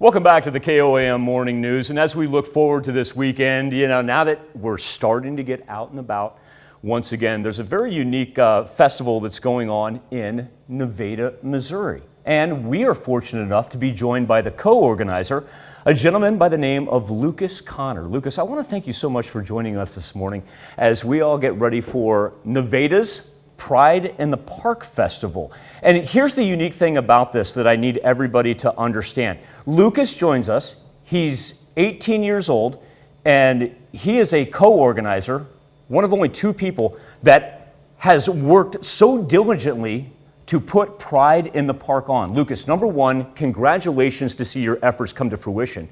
Welcome back to the KOAM Morning News. And as we look forward to this weekend, now that we're starting to get out and about once again, there's a very unique festival that's going on in Nevada, Missouri. And we are fortunate enough to be joined by the co-organizer, a gentleman by the name of Lucas Connor. Lucas, I want to thank you so much for joining us this morning as we all get ready for Nevada's Pride in the Park Festival. And here's the unique thing about this that I need everybody to understand. Lucas joins us. He's 18 years old, and he is a co-organizer, one of only two people that has worked so diligently to put Pride in the Park on. Lucas, number one, congratulations to see your efforts come to fruition.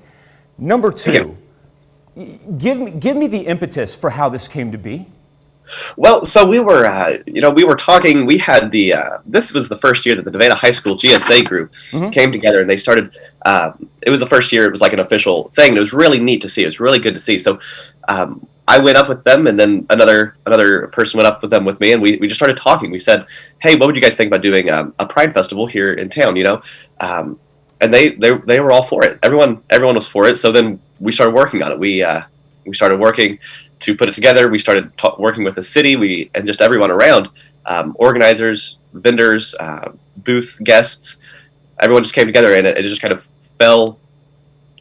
Number two, give me the impetus for how this came to be. Well, so we were talking. We had this was the first year that the Nevada High School GSA group came together, and they started. It was the first year it was like an official thing. It was really neat to see. It was really good to see. So I went up with them, and then another person went up with them with me, and we just started talking. We said, "Hey, what would you guys think about doing a Pride Festival here in town?" And they were all for it. Everyone was for it. So then we started working on it. We started working to put it together. We started working with the city, and just everyone around, organizers, vendors, booth guests. Everyone just came together, and it just kind of fell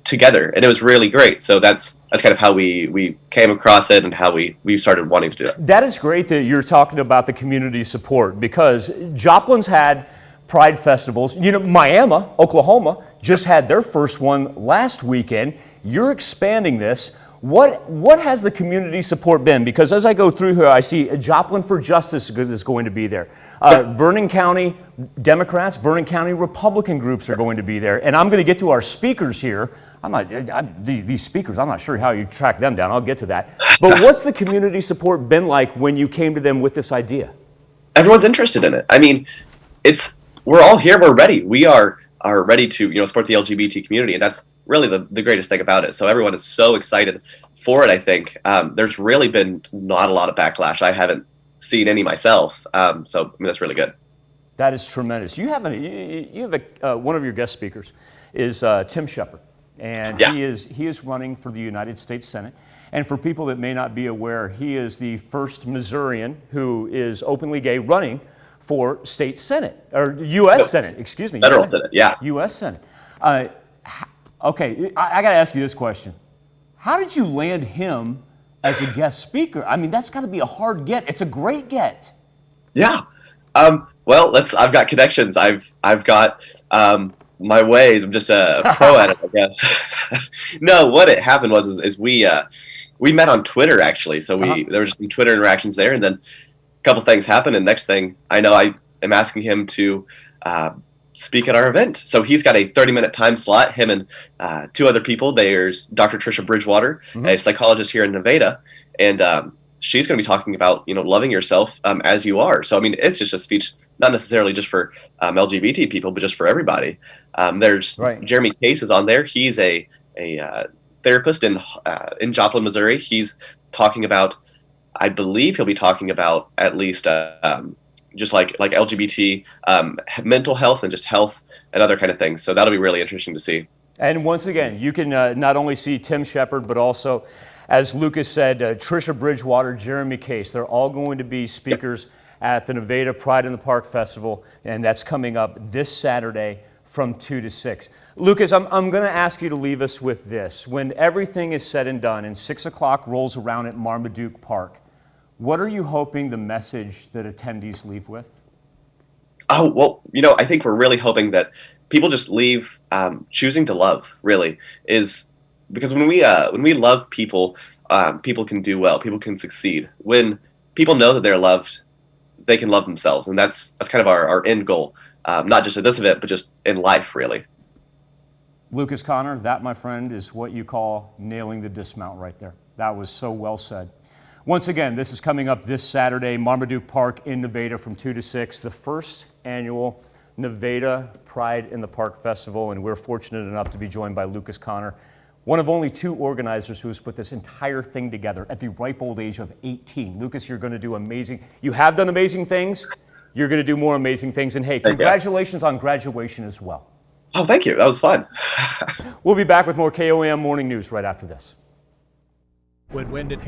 together, and it was really great. So that's kind of how we came across it and how we started wanting to do it. That is great that you're talking about the community support, because Joplin's had Pride festivals. Miami, Oklahoma, just had their first one last weekend. You're expanding this. What has the community support been? Because as I go through here, I see Joplin for Justice is going to be there. Vernon County Democrats, Vernon County Republican groups are going to be there. And I'm going to get to our speakers here. These speakers, I'm not sure how you track them down. I'll get to that. But what's the community support been like when you came to them with this idea? Everyone's interested in it. I mean, we're all here. We're ready. We are ready to support the LGBT community, and that's really the greatest thing about it. So everyone is so excited for it. I think there's really been not a lot of backlash. I haven't seen any myself. So that's really good. That is tremendous. You have one of your guest speakers is Tim Shepard, and he is running for the United States Senate. And for people that may not be aware, he is the first Missourian who is openly gay running for state Senate, or U.S. Senate, excuse me. Federal Senate, yeah. U.S. Senate. Okay, I got to ask you this question. How did you land him as a guest speaker? I mean, that's got to be a hard get. It's a great get. Yeah. Well, I've got connections. I've got my ways. I'm just a pro at it, I guess. No, what it happened was we met on Twitter, actually. So there was some Twitter interactions there, and then a couple things happened, and next thing I know, I am asking him to speak at our event. So he's got a 30-minute time slot, him and two other people. There's Dr. Trisha Bridgewater, a psychologist here in Nevada, and she's going to be talking about loving yourself as you are. So I mean, it's just a speech, not necessarily just for LGBT people, but just for everybody. There's Jeremy Case is on there. He's a therapist in Joplin, Missouri. He's talking about, I believe he'll be talking about at least just like LGBT mental health and just health and other kind of things. So that'll be really interesting to see. And once again, you can not only see Tim Shepard, but also, as Lucas said, Trisha Bridgewater, Jeremy Case. They're all going to be speakers at the Nevada Pride in the Park Festival, and that's coming up this Saturday from 2 to 6. Lucas, I'm going to ask you to leave us with this. When everything is said and done and 6 o'clock rolls around at Marmaduke Park, what are you hoping the message that attendees leave with? Oh, well, I think we're really hoping that people just leave choosing to love, really, is because when we love people, people can do well, people can succeed. When people know that they're loved, they can love themselves, and that's kind of our end goal, not just at this event, but just in life, really. Lucas Connor, that, my friend, is what you call nailing the dismount right there. That was so well said. Once again, this is coming up this Saturday, Marmaduke Park in Nevada from 2 to 6, the first annual Nevada Pride in the Park Festival, and we're fortunate enough to be joined by Lucas Connor, one of only two organizers who has put this entire thing together at the ripe old age of 18. Lucas, you're going to do amazing. You have done amazing things. You're going to do more amazing things. And hey, congratulations on graduation as well. Oh, thank you. That was fun. We'll be back with more KOAM Morning News right after this. When wind and